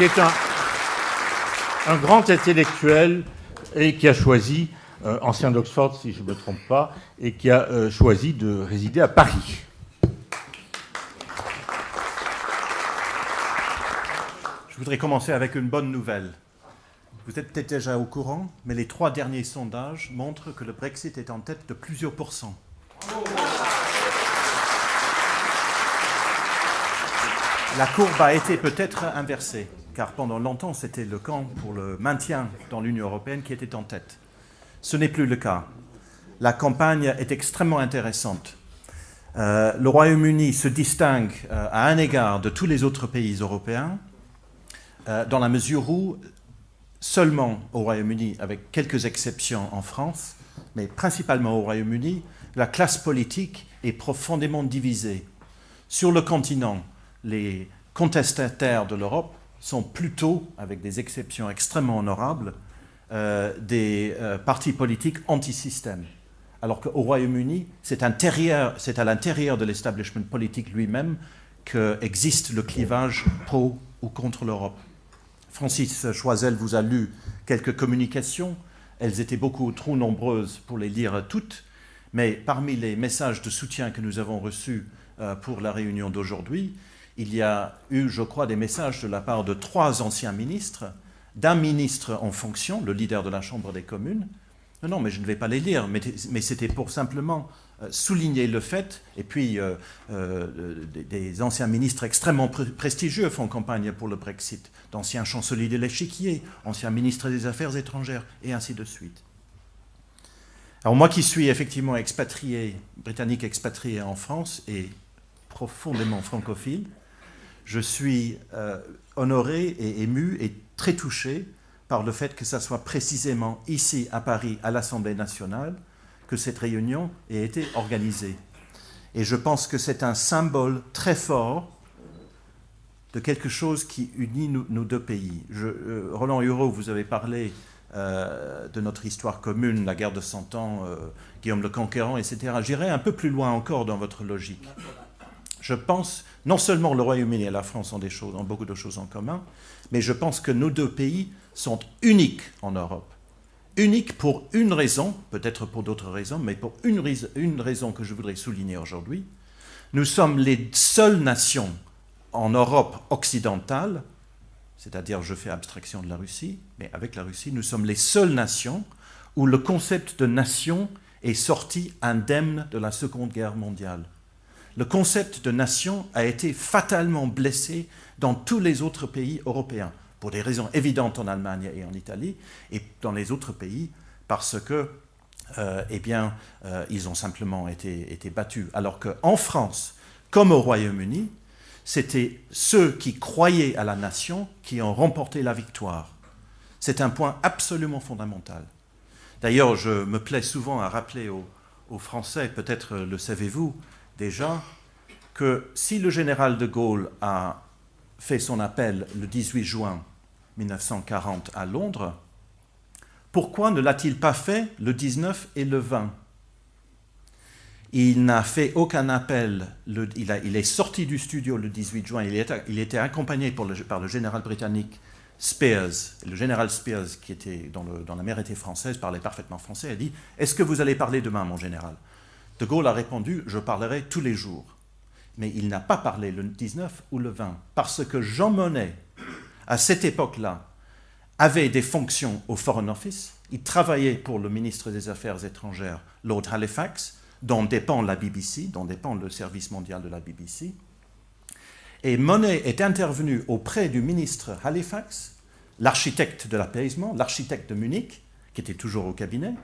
qui est un grand intellectuel et qui a choisi, ancien d'Oxford si je ne me trompe pas, et qui a choisi de résider à Paris. Je voudrais commencer avec une bonne nouvelle. Vous êtes peut-être déjà au courant, mais les 3 derniers sondages montrent que le Brexit est en tête de plusieurs pourcents. La courbe a été peut-être inversée, car pendant longtemps, c'était le camp pour le maintien dans l'Union européenne qui était en tête. Ce n'est plus le cas. La campagne est extrêmement intéressante. Le Royaume-Uni se distingue à un égard de tous les autres pays européens, dans la mesure où seulement au Royaume-Uni, avec quelques exceptions en France, mais principalement au Royaume-Uni, la classe politique est profondément divisée. Sur le continent, les contestataires de l'Europe sont plutôt, avec des exceptions extrêmement honorables, des partis politiques anti-système. Alors qu'au Royaume-Uni, c'est à l'intérieur de l'establishment politique lui-même qu'existe le clivage pro ou contre l'Europe. Francis Choisel vous a lu quelques communications. Elles étaient beaucoup trop nombreuses pour les lire toutes, mais parmi les messages de soutien que nous avons reçus pour la réunion d'aujourd'hui, il y a eu, je crois, des messages de la part de 3 anciens ministres, d'un ministre en fonction, le leader de la Chambre des communes. Non, mais je ne vais pas les lire, mais c'était pour simplement souligner le fait, et puis des anciens ministres extrêmement prestigieux font campagne pour le Brexit, d'anciens chanceliers de l'échiquier, anciens ministres des Affaires étrangères, et ainsi de suite. Alors moi qui suis effectivement britannique expatrié en France, et profondément francophile, je suis honoré et ému et très touché par le fait que ce soit précisément ici à Paris, à l'Assemblée nationale, que cette réunion ait été organisée. Et je pense que c'est un symbole très fort de quelque chose qui unit nos 2 pays. Roland Hureau, vous avez parlé de notre histoire commune, la guerre de 100 ans, Guillaume le Conquérant, etc. J'irai un peu plus loin encore dans votre logique. Je pense, non seulement le Royaume-Uni et la France ont beaucoup de choses en commun, mais je pense que nos 2 pays sont uniques en Europe. Uniques pour une raison, peut-être pour d'autres raisons, mais pour une raison que je voudrais souligner aujourd'hui. Nous sommes les seules nations en Europe occidentale, c'est-à-dire je fais abstraction de la Russie, mais avec la Russie, nous sommes les seules nations où le concept de nation est sorti indemne de la Seconde Guerre mondiale. Le concept de nation a été fatalement blessé dans tous les autres pays européens, pour des raisons évidentes en Allemagne et en Italie, et dans les autres pays, parce que, ils ont simplement été battus. Alors qu'en France, comme au Royaume-Uni, c'était ceux qui croyaient à la nation qui ont remporté la victoire. C'est un point absolument fondamental. D'ailleurs, je me plais souvent à rappeler aux Français, peut-être le savez-vous déjà, que si le général de Gaulle a fait son appel le 18 juin 1940 à Londres, pourquoi ne l'a-t-il pas fait le 19 et le 20 ? Il n'a fait aucun appel. Il est sorti du studio le 18 juin. Il était accompagné par le général britannique Spears. Le général Spears, qui était dans la Maire française, parlait parfaitement français, a dit « Est-ce que vous allez parler demain, mon général ?» De Gaulle a répondu « Je parlerai tous les jours ». Mais il n'a pas parlé le 19 ou le 20, parce que Jean Monnet, à cette époque-là, avait des fonctions au Foreign Office. Il travaillait pour le ministre des Affaires étrangères, Lord Halifax, dont dépend la BBC, dont dépend le service mondial de la BBC. Et Monnet est intervenu auprès du ministre Halifax, l'architecte de l'apaisement, l'architecte de Munich, qui était toujours au cabinet,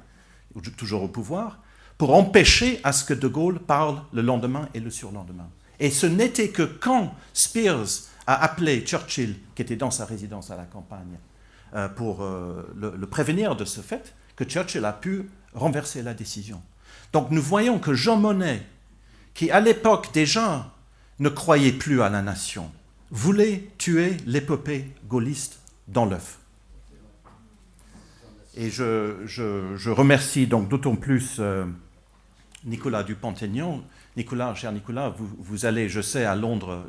toujours au pouvoir, pour empêcher à ce que De Gaulle parle le lendemain et le surlendemain. Et ce n'était que quand Spears a appelé Churchill, qui était dans sa résidence à la campagne, pour le prévenir de ce fait, que Churchill a pu renverser la décision. Donc nous voyons que Jean Monnet, qui à l'époque déjà ne croyait plus à la nation, voulait tuer l'épopée gaulliste dans l'œuf. Et je remercie donc d'autant plus Nicolas Dupont-Aignan. Nicolas, cher Nicolas, vous allez, je sais, à Londres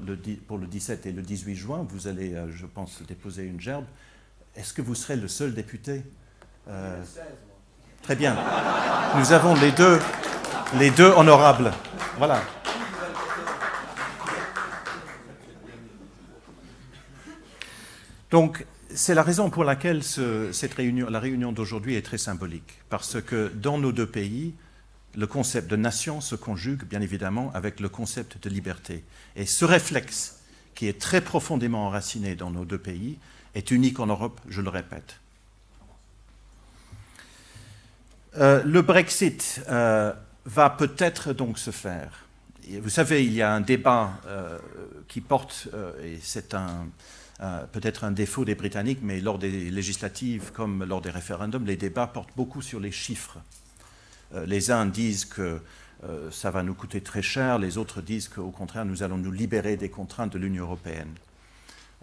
pour le 17 et le 18 juin. Vous allez, je pense, déposer une gerbe. Est-ce que vous serez le seul député Très bien. Nous avons les deux honorables. Voilà. Donc, c'est la raison pour laquelle la réunion d'aujourd'hui est très symbolique. Parce que dans nos deux pays, le concept de nation se conjugue, bien évidemment, avec le concept de liberté. Et ce réflexe, qui est très profondément enraciné dans nos deux pays, est unique en Europe, je le répète. Le Brexit va peut-être donc se faire. Et vous savez, il y a un débat qui porte, et c'est peut-être un défaut des Britanniques, mais lors des législatives comme lors des référendums, les débats portent beaucoup sur les chiffres. Les uns disent que ça va nous coûter très cher, les autres disent qu'au contraire, nous allons nous libérer des contraintes de l'Union européenne.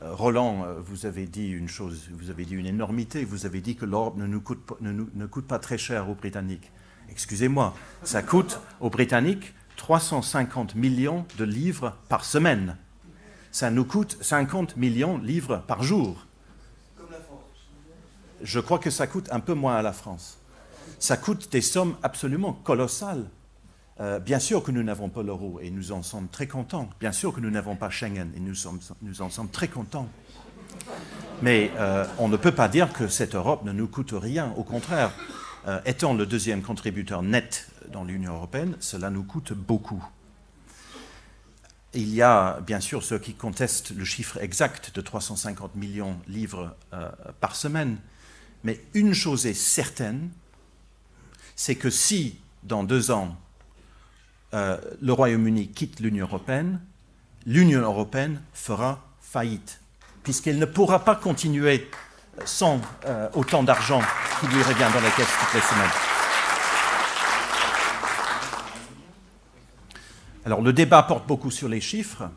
Roland, vous avez dit une chose, vous avez dit une énormité, vous avez dit que l'Europe ne coûte pas très cher aux Britanniques. Excusez-moi, ça coûte aux Britanniques 350 millions de livres par semaine. Ça nous coûte 50 millions de livres par jour. Comme la France. Je crois que ça coûte un peu moins à la France. Ça coûte des sommes absolument colossales. Bien sûr que nous n'avons pas l'euro et nous en sommes très contents. Bien sûr que nous n'avons pas Schengen et nous en sommes très contents. Mais on ne peut pas dire que cette Europe ne nous coûte rien. Au contraire, étant le deuxième contributeur net dans l'Union européenne, cela nous coûte beaucoup. Il y a bien sûr ceux qui contestent le chiffre exact de 350 millions de livres par semaine. Mais une chose est certaine, c'est que si, dans 2 ans, le Royaume-Uni quitte l'Union européenne fera faillite, puisqu'elle ne pourra pas continuer sans autant d'argent qui lui revient dans la caisse toutes les semaines. Alors, le débat porte beaucoup sur les chiffres.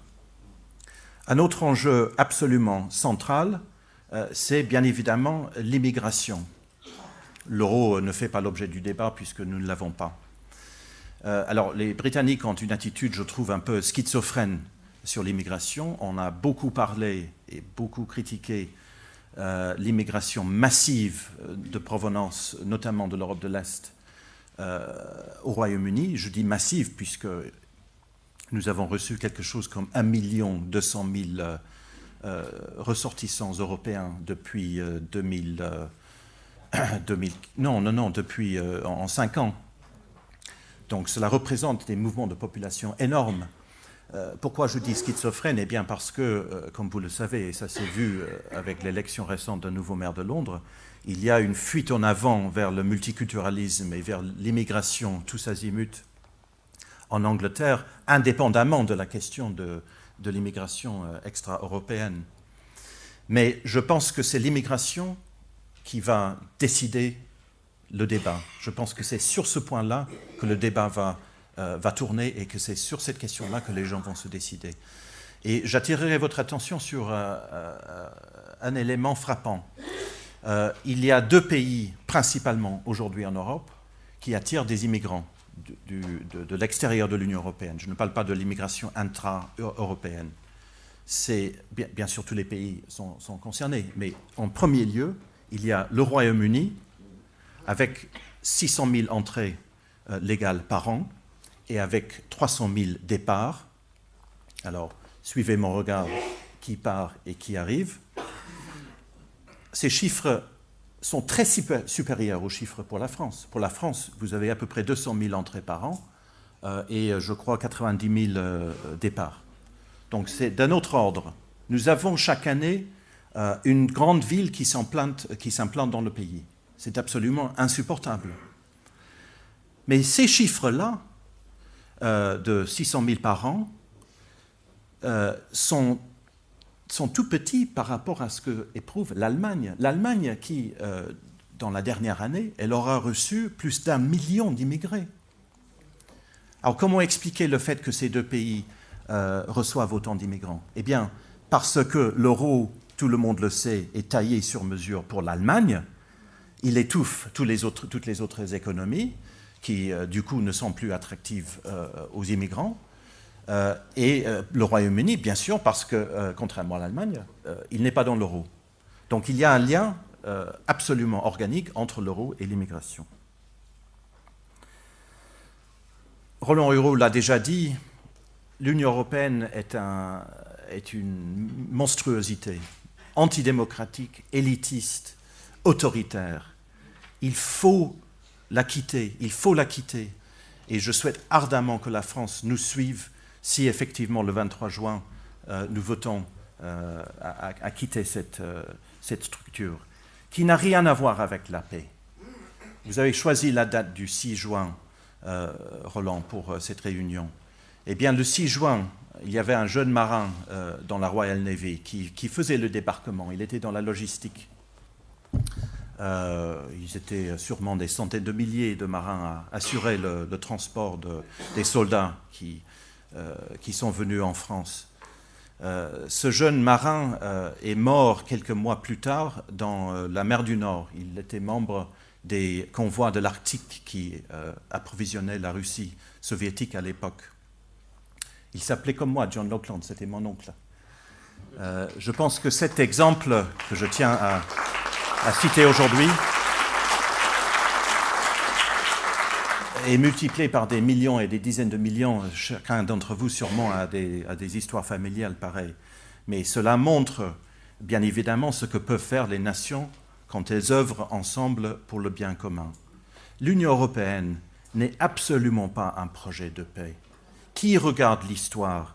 Un autre enjeu absolument central, c'est bien évidemment l'immigration. L'euro ne fait pas l'objet du débat puisque nous ne l'avons pas. Alors, les Britanniques ont une attitude, je trouve, un peu schizophrène sur l'immigration. On a beaucoup parlé et beaucoup critiqué l'immigration massive de provenance, notamment de l'Europe de l'Est, au Royaume-Uni. Je dis massive puisque nous avons reçu quelque chose comme 1 200 000 ressortissants européens depuis depuis en 5 ans. Donc cela représente des mouvements de population énormes. Pourquoi je dis schizophrène ? Eh bien parce que, comme vous le savez, et ça s'est vu avec l'élection récente d'un nouveau maire de Londres, il y a une fuite en avant vers le multiculturalisme et vers l'immigration tous azimuts en Angleterre, indépendamment de la question de l'immigration extra-européenne. Mais je pense que c'est l'immigration qui va décider le débat. Je pense que c'est sur ce point-là que le débat va tourner et que c'est sur cette question-là que les gens vont se décider. Et j'attirerai votre attention sur un élément frappant. Il y a 2 pays, principalement aujourd'hui en Europe, qui attirent des immigrants de l'extérieur de l'Union européenne. Je ne parle pas de l'immigration intra-européenne. C'est, bien sûr, tous les pays sont concernés, mais en premier lieu, il y a le Royaume-Uni, avec 600 000 entrées légales par an, et avec 300 000 départs. Alors, suivez mon regard, qui part et qui arrive. Ces chiffres sont très supérieurs aux chiffres pour la France. Pour la France, vous avez à peu près 200 000 entrées par an et je crois 90 000 départs. Donc c'est d'un autre ordre. Nous avons chaque année une grande ville qui s'implante dans le pays. C'est absolument insupportable. Mais ces chiffres-là, de 600 000 par an, sont tout petits par rapport à ce qu'éprouve l'Allemagne. L'Allemagne qui, dans la dernière année, elle aura reçu plus d'1 million d'immigrés. Alors comment expliquer le fait que ces 2 pays reçoivent autant d'immigrants ? Eh bien, parce que l'euro, tout le monde le sait, est taillé sur mesure pour l'Allemagne, il étouffe toutes les autres économies, qui du coup ne sont plus attractives aux immigrants. Et le Royaume-Uni, bien sûr, parce que, contrairement à l'Allemagne, il n'est pas dans l'euro. Donc il y a un lien absolument organique entre l'euro et l'immigration. Roland Hureau l'a déjà dit, l'Union européenne est une monstruosité, antidémocratique, élitiste, autoritaire. Il faut la quitter, Et je souhaite ardemment que la France nous suive si effectivement le 23 juin, nous votons à quitter cette structure, qui n'a rien à voir avec la paix. Vous avez choisi la date du 6 juin, Roland, pour cette réunion. Eh bien, le 6 juin, il y avait un jeune marin dans la Royal Navy qui faisait le débarquement. Il était dans la logistique. Ils étaient sûrement des centaines de milliers de marins à assurer le transport des soldats qui sont venus en France. Ce jeune marin est mort quelques mois plus tard dans la mer du Nord. Il était membre des convois de l'Arctique qui approvisionnaient la Russie soviétique à l'époque. Il s'appelait comme moi, John Lackland, c'était mon oncle. Je pense que cet exemple que je tiens à citer aujourd'hui est multiplié par des millions et des dizaines de millions. Chacun d'entre vous sûrement a des histoires familiales pareilles. Mais cela montre bien évidemment ce que peuvent faire les nations quand elles œuvrent ensemble pour le bien commun. L'Union européenne n'est absolument pas un projet de paix. Qui regarde l'histoire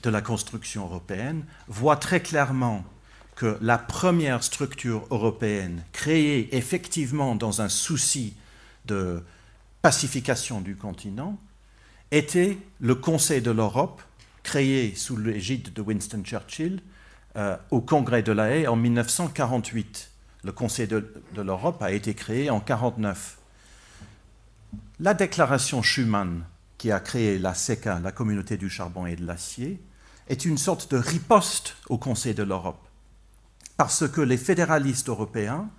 de la construction européenne voit très clairement que la première structure européenne créée effectivement dans un souci de pacification du continent était le Conseil de l'Europe, créé sous l'égide de Winston Churchill au Congrès de La Haye en 1948. Le Conseil de l'Europe a été créé en 1949. La déclaration Schuman, qui a créé la CECA, la Communauté du charbon et de l'acier, est une sorte de riposte au Conseil de l'Europe. Parce que les fédéralistes européens,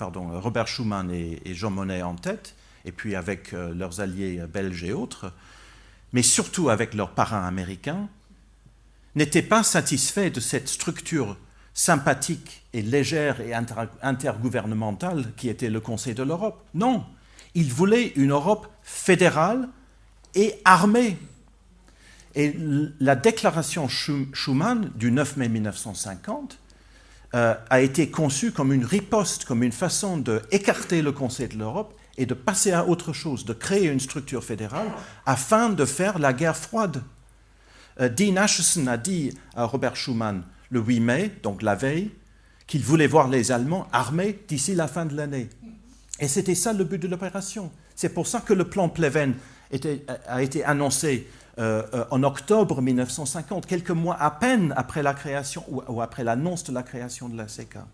Robert Schuman et Jean Monnet en tête, et puis avec leurs alliés belges et autres, mais surtout avec leurs parrains américains, n'étaient pas satisfaits de cette structure sympathique et légère et intergouvernementale qui était le Conseil de l'Europe. Non, ils voulaient une Europe fédérale et armée. Et la déclaration Schuman du 9 mai 1950 a été conçue comme une riposte, comme une façon d'écarter le Conseil de l'Europe et de passer à autre chose, de créer une structure fédérale afin de faire la guerre froide. Dean Acheson a dit à Robert Schuman le 8 mai, donc la veille, qu'il voulait voir les Allemands armés d'ici la fin de l'année. Et c'était ça le but de l'opération. C'est pour ça que le plan Pleven a été annoncé en octobre 1950, quelques mois à peine après la création ou après l'annonce de la création de la CECA.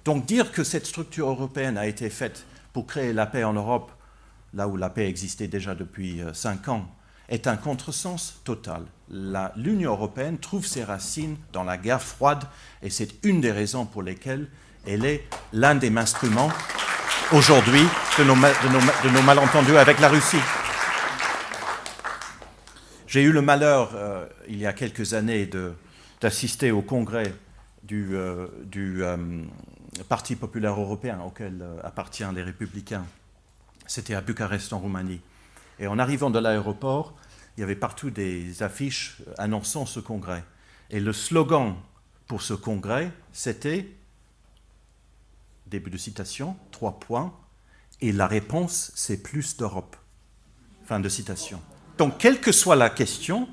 Donc dire que cette structure européenne a été faite pour créer la paix en Europe, là où la paix existait déjà depuis 5 ans, est un contresens total. L'Union européenne trouve ses racines dans la guerre froide et c'est une des raisons pour lesquelles elle est l'un des instruments aujourd'hui de nos malentendus avec la Russie. J'ai eu le malheur, il y a quelques années, d'assister au congrès du Parti populaire européen auquel appartiennent les Républicains. C'était à Bucarest, en Roumanie. Et en arrivant de l'aéroport, il y avait partout des affiches annonçant ce congrès. Et le slogan pour ce congrès, c'était, début de citation, 3 points, et la réponse, c'est plus d'Europe. Fin de citation. Donc, quelle que soit la question,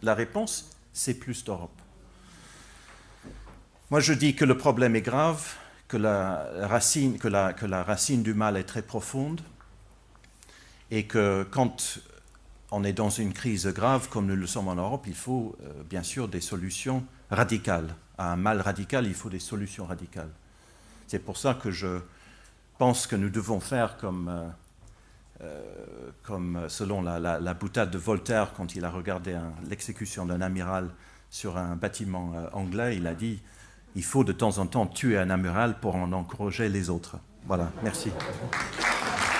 la réponse, c'est plus d'Europe. Moi, je dis que le problème est grave, que la racine du mal est très profonde, et que quand on est dans une crise grave, comme nous le sommes en Europe, il faut bien sûr des solutions radicales. À un mal radical, il faut des solutions radicales. C'est pour ça que je pense que nous devons faire comme selon la boutade de Voltaire, quand il a regardé l'exécution d'un amiral sur un bâtiment anglais, il a dit « il faut de temps en temps tuer un amiral pour en encourager les autres ». Voilà, merci.